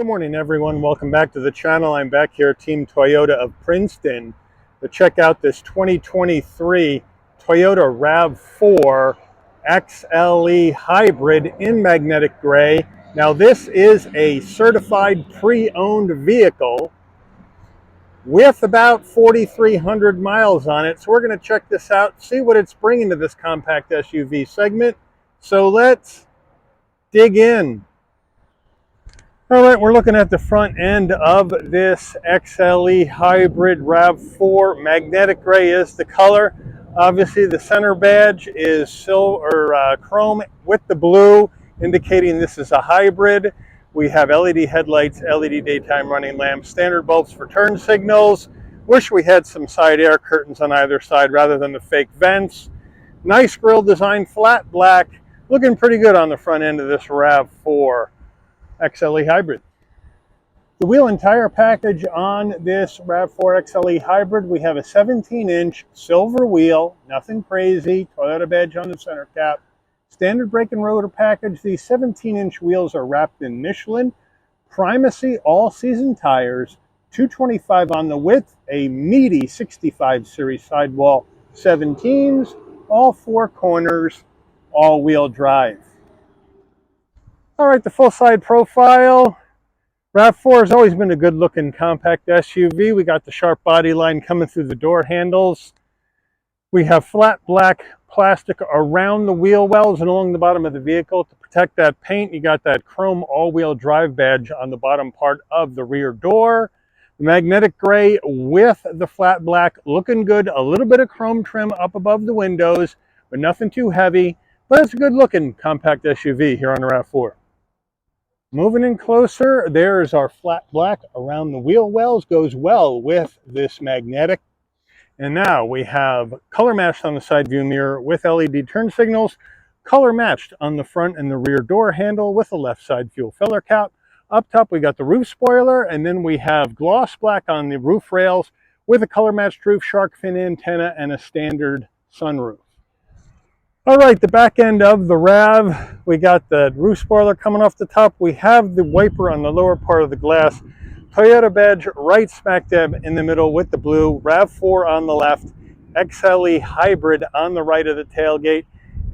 Good morning, everyone. Welcome back to the channel. I'm back here at Team Toyota of Princeton to check out this 2023 Toyota RAV4 XLE hybrid in magnetic gray. Now, this is a certified pre-owned vehicle with about 4,300 miles on it. So we're going to check this out, see what it's bringing to this compact SUV segment. So let's dig in. All right, we're looking at the front end of this XLE hybrid RAV4. Magnetic gray is the color. Obviously, the center badge is silver chrome with the blue, indicating this is a hybrid. We have LED headlights, LED daytime running lamps, standard bulbs for turn signals. Wish we had some side air curtains on either side rather than the fake vents. Nice grille design, flat black. Looking pretty good on the front end of this RAV4 XLE hybrid. The wheel and tire package on this RAV4 XLE hybrid, we have a 17-inch silver wheel, nothing crazy, Toyota badge on the center cap. Standard brake and rotor package. These 17-inch wheels are wrapped in Michelin Primacy all-season tires, 225 on the width, a meaty 65 series sidewall 17s, all four corners, all-wheel drive. All right, the full side profile. RAV4 has always been a good looking compact SUV. We got the sharp body line coming through the door handles. We have flat black plastic around the wheel wells and along the bottom of the vehicle to protect that paint. You got that chrome all-wheel drive badge on the bottom part of the rear door. The magnetic gray with the flat black looking good. A little bit of chrome trim up above the windows, but nothing too heavy. But it's a good looking compact SUV here on the RAV4. Moving in closer, there's our flat black around the wheel wells, goes well with this magnetic. And now we have color matched on the side view mirror with LED turn signals, color matched on the front and the rear door handle with the left side fuel filler cap. Up top we got the roof spoiler, and then we have gloss black on the roof rails with a color matched roof, shark fin antenna, and a standard sunroof. All right, the back end of the RAV, we got the roof spoiler coming off the top. We have the wiper on the lower part of the glass. Toyota badge right smack dab in the middle with the blue. RAV4 on the left. XLE hybrid on the right of the tailgate.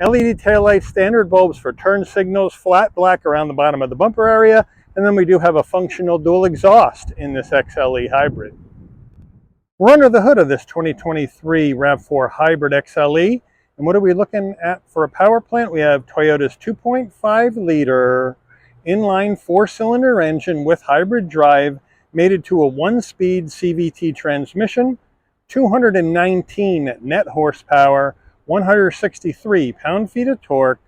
LED taillights, standard bulbs for turn signals, flat black around the bottom of the bumper area. And then we do have a functional dual exhaust in this XLE hybrid. We're under the hood of this 2023 RAV4 hybrid XLE. And what are we looking at for a power plant? We have Toyota's 2.5 liter inline 4-cylinder engine with hybrid drive, mated to a 1-speed CVT transmission, 219 net horsepower, 163 pound-feet of torque,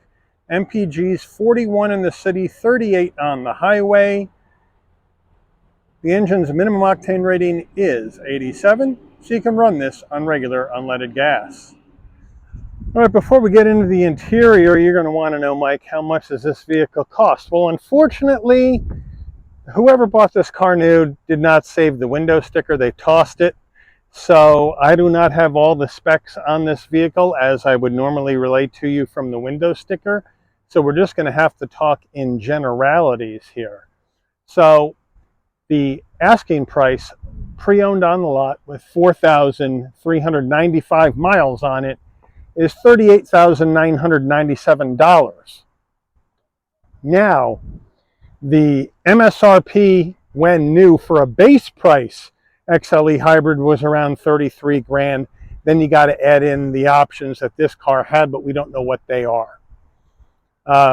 MPGs 41 in the city, 38 on the highway. The engine's minimum octane rating is 87, so you can run this on regular unleaded gas. All right, before we get into the interior, you're going to want to know, Mike, how much does this vehicle cost? Well, unfortunately, whoever bought this car new did not save the window sticker. They tossed it. So I do not have all the specs on this vehicle as I would normally relate to you from the window sticker. So we're just going to have to talk in generalities here. So the asking price, pre-owned on the lot with 4,395 miles on it, is $38,997. Now, the MSRP when new for a base price XLE hybrid was around 33 grand. Then you got to add in the options that this car had, but we don't know what they are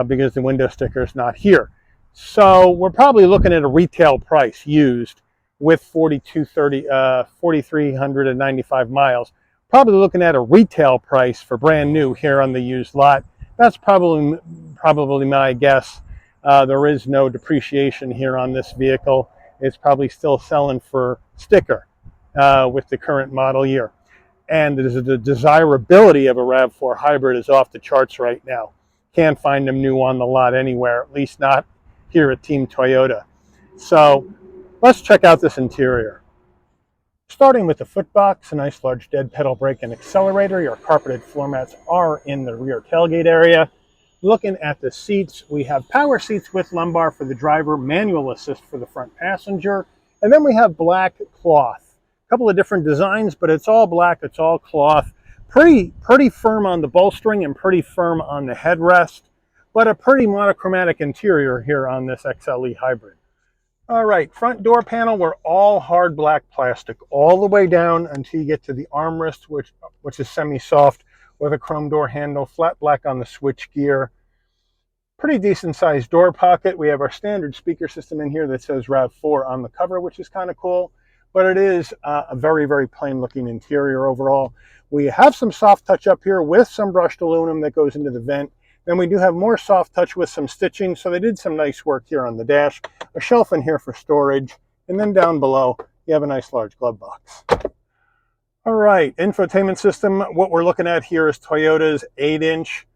because the window sticker is not here. So we're probably looking at a retail price used with 4,395 miles. Probably looking at a retail price for brand new here on the used lot. That's probably my guess. There is no depreciation here on this vehicle. It's probably still selling for sticker with the current model year. And the desirability of a RAV4 hybrid is off the charts right now. Can't find them new on the lot anywhere, at least not here at Team Toyota. So let's check out this interior. Starting with the footbox, a nice large dead pedal brake and accelerator. Your carpeted floor mats are in the rear tailgate area. Looking at the seats, we have power seats with lumbar for the driver, manual assist for the front passenger, and then we have black cloth. A couple of different designs, but it's all black, it's all cloth. Pretty firm on the bolstering and pretty firm on the headrest, but a pretty monochromatic interior here on this XLE hybrid. All right, front door panel, we're all hard black plastic all the way down until you get to the armrest, which is semi-soft with a chrome door handle, flat black on the switch gear. Pretty decent sized door pocket. We have our standard speaker system in here that says RAV4 on the cover, which is kind of cool, but it is a very plain looking interior overall. We have some soft touch up here with some brushed aluminum that goes into the vent. Then we do have more soft touch with some stitching, so they did some nice work here on the dash. A shelf in here for storage, and then down below you have a nice large glove box. All right, infotainment system. What we're looking at here is Toyota's 8-inch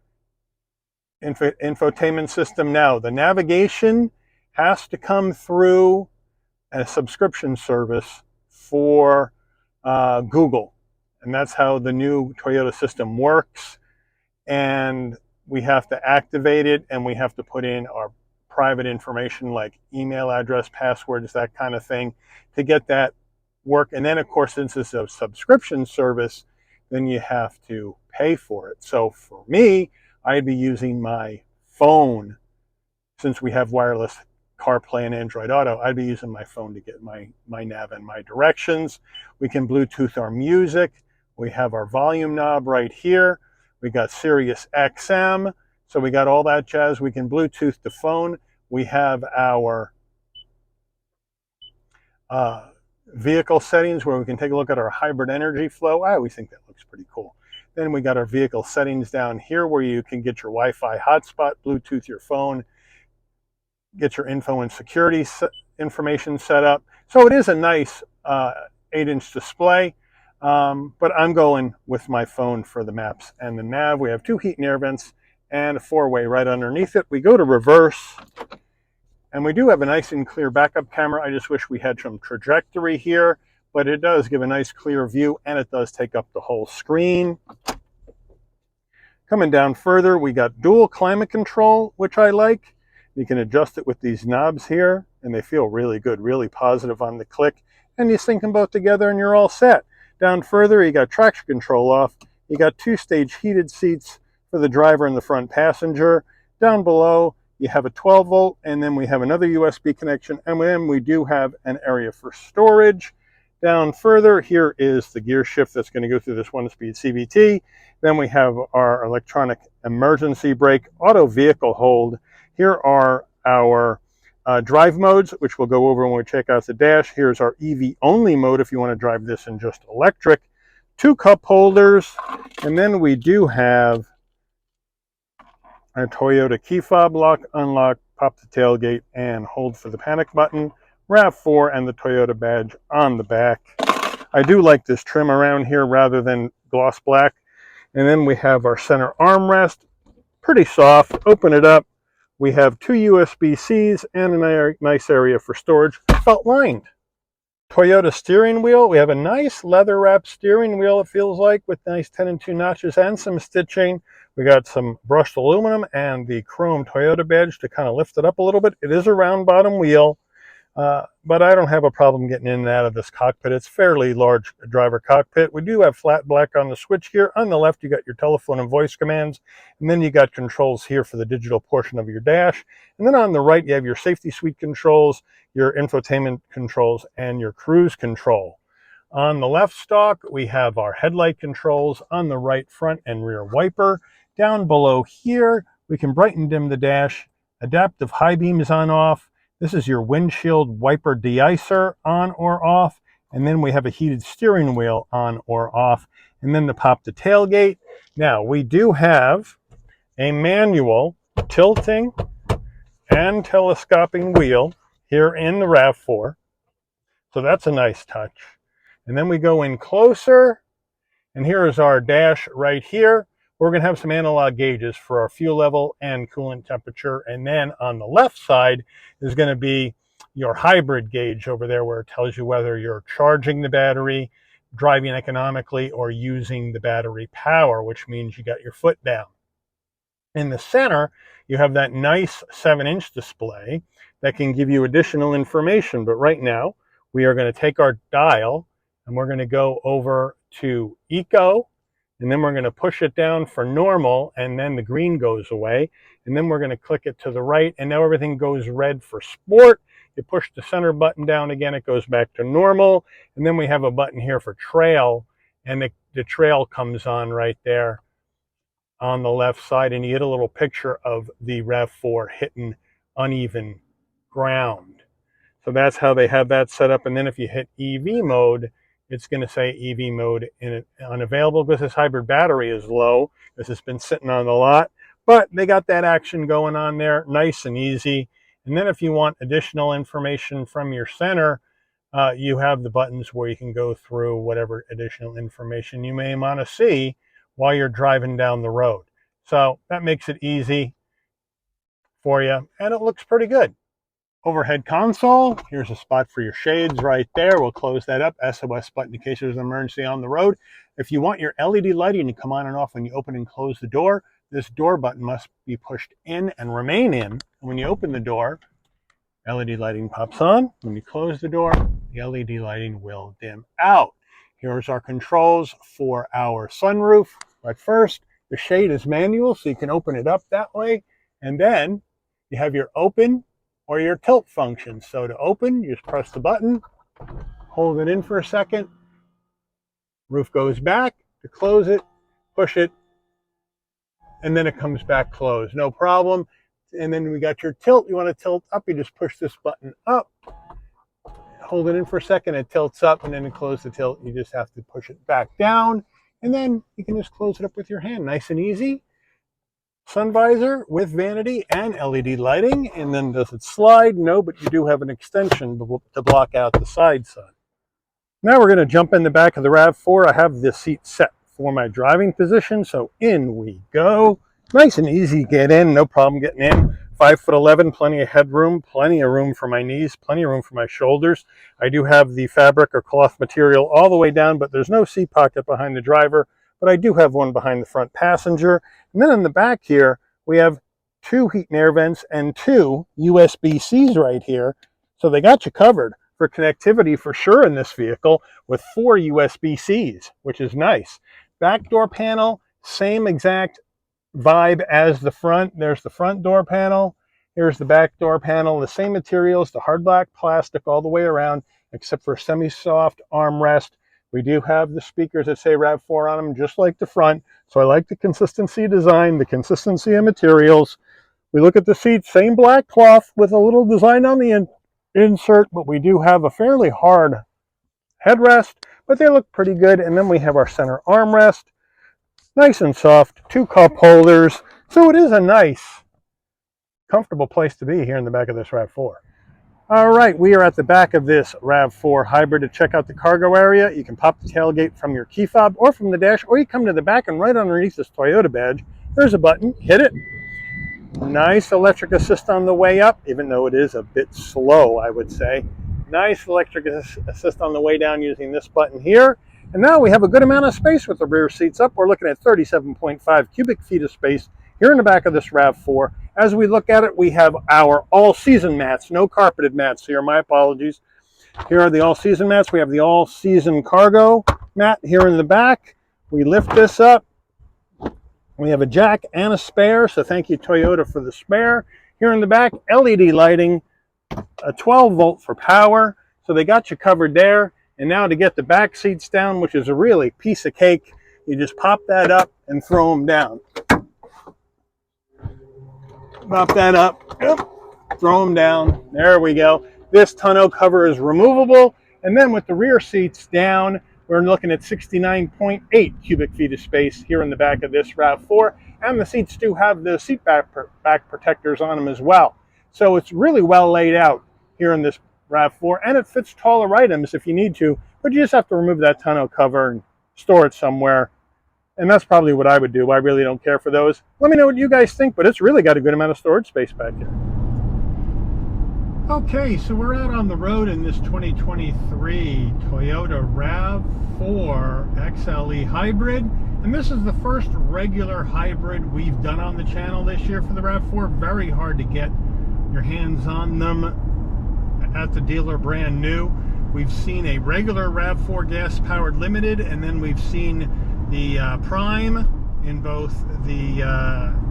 infotainment system. Now, the navigation has to come through a subscription service for Google, and that's how the new Toyota system works. And we have to activate it, and we have to put in our private information like email address, passwords, that kind of thing to get that work. And then, of course, since it's a subscription service, then you have to pay for it. So for me, I'd be using my phone. Since we have wireless CarPlay and Android Auto, I'd be using my phone to get my nav and my directions. We can Bluetooth our music. We have our volume knob right here. We got Sirius XM, so we got all that jazz. We can Bluetooth the phone. We have our vehicle settings where we can take a look at our hybrid energy flow. I always think that looks pretty cool. Then we got our vehicle settings down here where you can get your Wi-Fi hotspot, Bluetooth your phone, get your info and security information set up. So it is a nice 8-inch display. But I'm going with my phone for the maps and the nav. We have 2 heat and air vents and a 4-way right underneath it. We go to reverse, and we do have a nice and clear backup camera. I just wish we had some trajectory here, but it does give a nice clear view, and it does take up the whole screen. Coming down further, we got dual climate control, which I like. You can adjust it with these knobs here, and they feel really good, really positive on the click, and you sync them both together and you're all set. Down further, you got traction control off. You got 2-stage heated seats for the driver and the front passenger. Down below, you have a 12-volt, and then we have another USB connection, and then we do have an area for storage. Down further, here is the gear shift that's going to go through this 1-speed CVT. Then we have our electronic emergency brake, auto vehicle hold. Here are our drive modes, which we'll go over when we check out the dash. Here's our EV only mode if you want to drive this in just electric. 2 cup holders, and then we do have our Toyota key fob, lock, unlock, pop the tailgate, and hold for the panic button. RAV4 and the Toyota badge on the back. I do like this trim around here rather than gloss black. And then we have our center armrest, pretty soft. Open it up. We have 2 USB-Cs and a nice area for storage, belt lined. Toyota steering wheel. We have a nice leather wrapped steering wheel, it feels like, with nice 10 and 2 notches and some stitching. We got some brushed aluminum and the chrome Toyota badge to kind of lift it up a little bit. It is a round bottom wheel, but I don't have a problem getting in and out of this cockpit. It's fairly large driver cockpit. We do have flat black on the switch gear. On the left, you got your telephone and voice commands, and then you got controls here for the digital portion of your dash. And then on the right, you have your safety suite controls, your infotainment controls, and your cruise control. On the left stalk, we have our headlight controls. On the right, front and rear wiper. Down below here, we can brighten dim the dash, adaptive high beams on off. This is your windshield wiper deicer on or off. And then we have a heated steering wheel on or off. And then to pop the tailgate. Now, we do have a manual tilting and telescoping wheel here in the RAV4. So that's a nice touch. And then we go in closer, and here is our dash right here. We're going to have some analog gauges for our fuel level and coolant temperature. And then on the left side is going to be your hybrid gauge over there, where it tells you whether you're charging the battery, driving economically, or using the battery power, which means you got your foot down. In the center, you have that nice 7-inch display that can give you additional information. But right now, we are going to take our dial and we're going to go over to Eco, and then we're going to push it down for normal, and then the green goes away. And then we're going to click it to the right, and now everything goes red for sport. You push the center button down again, it goes back to normal. And then we have a button here for trail, and the trail comes on right there on the left side, and you get a little picture of the RAV4 hitting uneven ground. So that's how they have that set up. And then if you hit EV mode, it's going to say EV mode unavailable because this hybrid battery is low. This has been sitting on the lot, but they got that action going on there, nice and easy. And then if you want additional information from your center, you have the buttons where you can go through whatever additional information you may want to see while you're driving down the road. So that makes it easy for you, and it looks pretty good. Overhead console, here's a spot for your shades right there. We'll close that up. SOS button in case there's an emergency on the road. If you want your LED lighting to come on and off when you open and close the door, this door button must be pushed in and remain in. And when you open the door, LED lighting pops on. When you close the door, the LED lighting will dim out. Here's our controls for our sunroof. But first, the shade is manual, so you can open it up that way. And then you have your open or your tilt function. So to open, you just press the button, hold it in for a second, roof goes back. To close it, push it, and then it comes back closed. No problem. And then we got your tilt. You want to tilt up, you just push this button up, hold it in for a second, it tilts up, and then to close the tilt, you just have to push it back down, and then you can just close it up with your hand. Nice and easy. Sun visor with vanity and LED lighting. And then does it slide? No, but you do have an extension to block out the side sun. Now we're going to jump in the back of the RAV4. I have this seat set for my driving position, so in we go. Nice and easy to get in, no problem getting in. 5'11", plenty of headroom, plenty of room for my knees, plenty of room for my shoulders. I do have the fabric or cloth material all the way down, but there's no seat pocket behind the driver, but I do have one behind the front passenger. And then in the back here, we have 2 heat and air vents and 2 USB-Cs right here. So they got you covered for connectivity for sure in this vehicle with 4 USB-Cs, which is nice. Back door panel, same exact vibe as the front. There's the front door panel. Here's the back door panel. The same materials, the hard black plastic all the way around, except for a semi-soft armrest. We do have the speakers that say RAV4 on them, just like the front. So I like the consistency of design, the consistency of materials. We look at the seats, same black cloth with a little design on the insert, but we do have a fairly hard headrest, but they look pretty good. And then we have our center armrest, nice and soft, 2 cup holders. So it is a nice, comfortable place to be here in the back of this RAV4. All right, we are at the back of this RAV4 hybrid. To check out the cargo area, you can pop the tailgate from your key fob or from the dash, or you come to the back and right underneath this Toyota badge, there's a button, hit it. Nice electric assist on the way up, even though it is a bit slow, I would say. Nice electric assist on the way down using this button here. And now we have a good amount of space with the rear seats up. We're looking at 37.5 cubic feet of space here in the back of this RAV4. As we look at it, we have our all-season mats, no carpeted mats here, my apologies. Here are the all-season mats. We have the all-season cargo mat here in the back. We lift this up. We have a jack and a spare, so thank you Toyota for the spare. Here in the back, LED lighting, a 12 volt for power, so they got you covered there. And now to get the back seats down, which is a really piece of cake, you just pop that up and throw them down. Pop that up, yep, throw them down, there we go. This tonneau cover is removable, and then with the rear seats down, we're looking at 69.8 cubic feet of space here in the back of this RAV4, and the seats do have the seat back protectors on them as well. So it's really well laid out here in this RAV4, and it fits taller items if you need to, but you just have to remove that tonneau cover and store it somewhere. And that's probably what I would do. I really don't care for those. Let me know what you guys think, but it's really got a good amount of storage space back here. Okay, so we're out on the road in this 2023 Toyota RAV4 XLE Hybrid. And this is the first regular hybrid we've done on the channel this year for the RAV4. Very hard to get your hands on them at the dealer brand new. We've seen a regular RAV4 gas-powered limited, and then we've seen the Prime in both the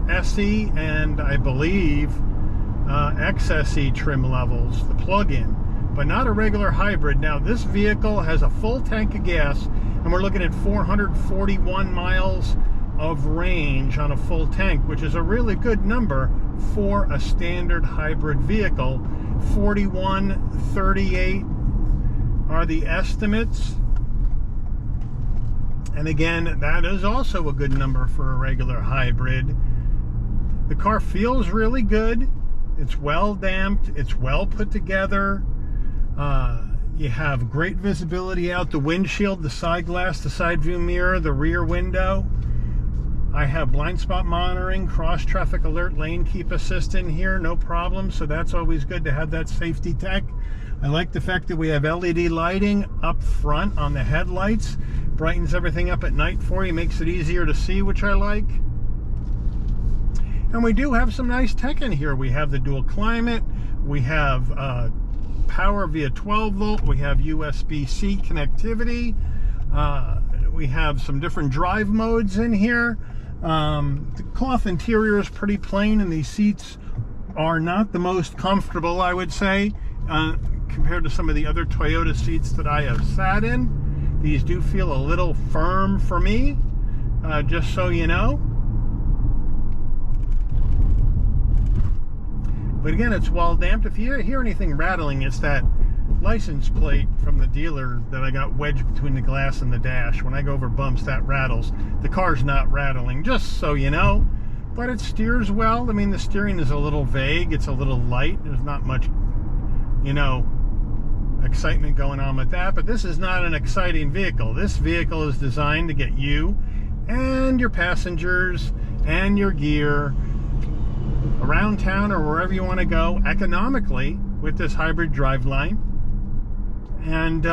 SE and I believe XSE trim levels, the plug-in, but not a regular hybrid. Now this vehicle has a full tank of gas, and we're looking at 441 miles of range on a full tank, which is a really good number for a standard hybrid vehicle. 4138 are the estimates. And again, that is also a good number for a regular hybrid. The car feels really good. It's well damped. It's well put together. You have great visibility out the windshield, the side glass, the side view mirror, the rear window. I have blind spot monitoring, cross traffic alert, lane keep assist in here, no problem. So that's always good to have that safety tech. I like the fact that we have LED lighting up front on the headlights. Brightens everything up at night for you, makes it easier to see, which I like. And we do have some nice tech in here. We have the dual climate, we have power via 12 volt, we have USB-C connectivity, we have some different drive modes in here. The cloth interior is pretty plain, and these seats are not the most comfortable, I would say, compared to some of the other Toyota seats that I have sat in. These do feel a little firm for me, just so you know. But again, it's well damped. If you hear anything rattling, it's that license plate from the dealer that I got wedged between the glass and the dash. When I go over bumps, that rattles. The car's not rattling, just so you know. But it steers well. I mean, the steering is a little vague. It's a little light. There's not much, you know, excitement going on with that. But this is not an exciting vehicle. This vehicle is designed to get you and your passengers and your gear around town or wherever you want to go economically with this hybrid driveline, and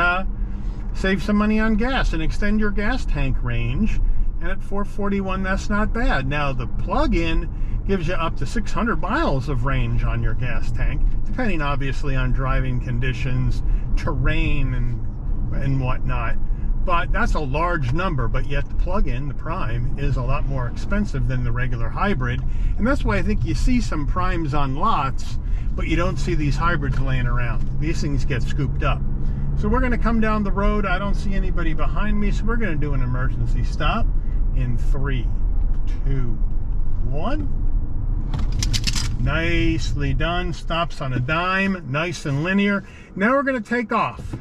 save some money on gas and extend your gas tank range. And at 441, that's not bad. Now the plug-in gives you up to 600 miles of range on your gas tank, depending obviously on driving conditions, terrain, and whatnot. But that's a large number, but yet the plug-in, the Prime, is a lot more expensive than the regular hybrid. And that's why I think you see some Primes on lots, but you don't see these hybrids laying around. These things get scooped up. So we're gonna come down the road. I don't see anybody behind me, so we're gonna do an emergency stop in 3, 2, 1. Nicely done. Stops on a dime, nice and linear. Now we're gonna take off.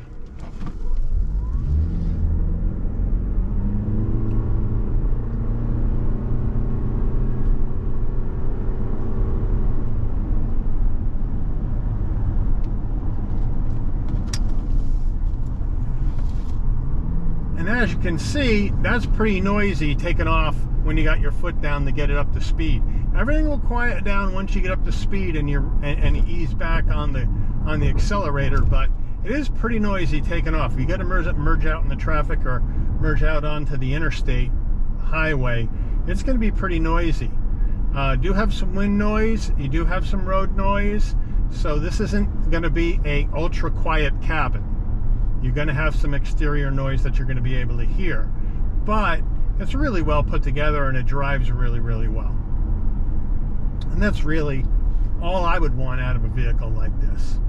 And as you can see, that's pretty noisy taking off when you got your foot down to get it up to speed. Everything will quiet down once you get up to speed and ease back on the accelerator, but it is pretty noisy taking off. If you got to merge out in the traffic or merge out onto the interstate highway, it's going to be pretty noisy. Do have some wind noise, you do have some road noise, so this isn't going to be a ultra quiet cabin. You're going to have some exterior noise that you're going to be able to hear, but it's really well put together and it drives really, really well. And that's really all I would want out of a vehicle like this.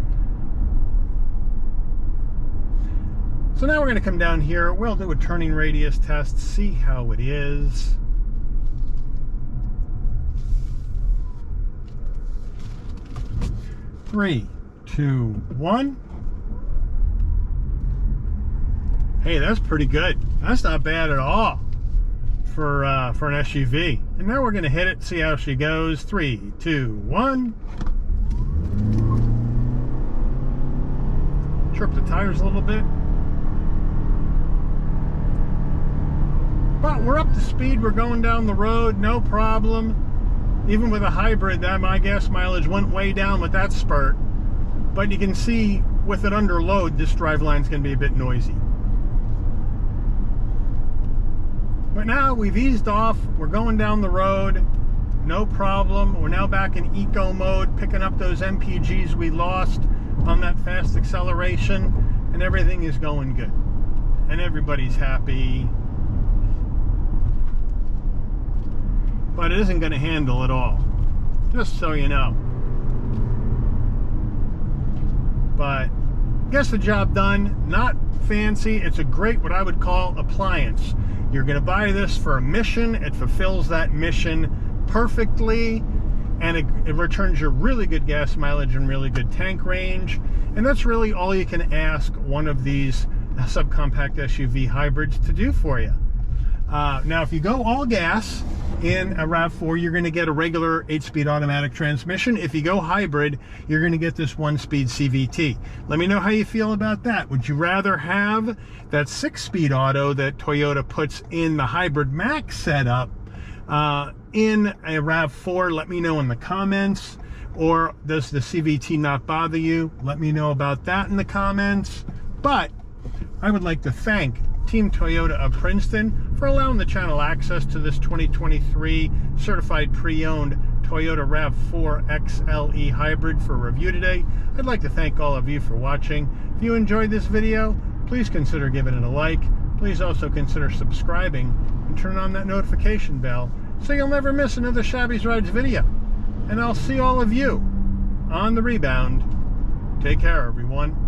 So now we're going to come down here. We'll do a turning radius test, see how it is. Three, 2, 1. Hey, that's pretty good. That's not bad at all for an SUV. And now we're going to hit it, see how she goes. 3, 2, 1. Trip the tires a little bit. But we're up to speed. We're going down the road, no problem. Even with a hybrid, my gas mileage went way down with that spurt. But you can see with it under load, this drive line's going to be a bit noisy. But now we've eased off, we're going down the road, no problem. We're now back in eco mode, picking up those MPGs we lost on that fast acceleration, and everything is going good. And everybody's happy. But it isn't going to handle it all, just so you know. But gets the job done. Not fancy. It's a great, what I would call, appliance. You're going to buy this for a mission. It fulfills that mission perfectly, and it returns you really good gas mileage and really good tank range. And that's really all you can ask one of these subcompact SUV hybrids to do for you. Now, if you go all gas in a RAV4, you're going to get a regular 8-speed automatic transmission. If you go hybrid, you're going to get this 1-speed CVT. Let me know how you feel about that. Would you rather have that 6-speed auto that Toyota puts in the Hybrid Max setup in a RAV4? Let me know in the comments. Or does the CVT not bother you? Let me know about that in the comments. But I would like to thank Team Toyota of Princeton for allowing the channel access to this 2023 certified pre-owned Toyota RAV4 XLE hybrid for review today. I'd like to thank all of you for watching. If you enjoyed this video, please consider giving it a like. Please also consider subscribing and turn on that notification bell so you'll never miss another Shabby's Rides video. And I'll see all of you on the rebound. Take care, everyone.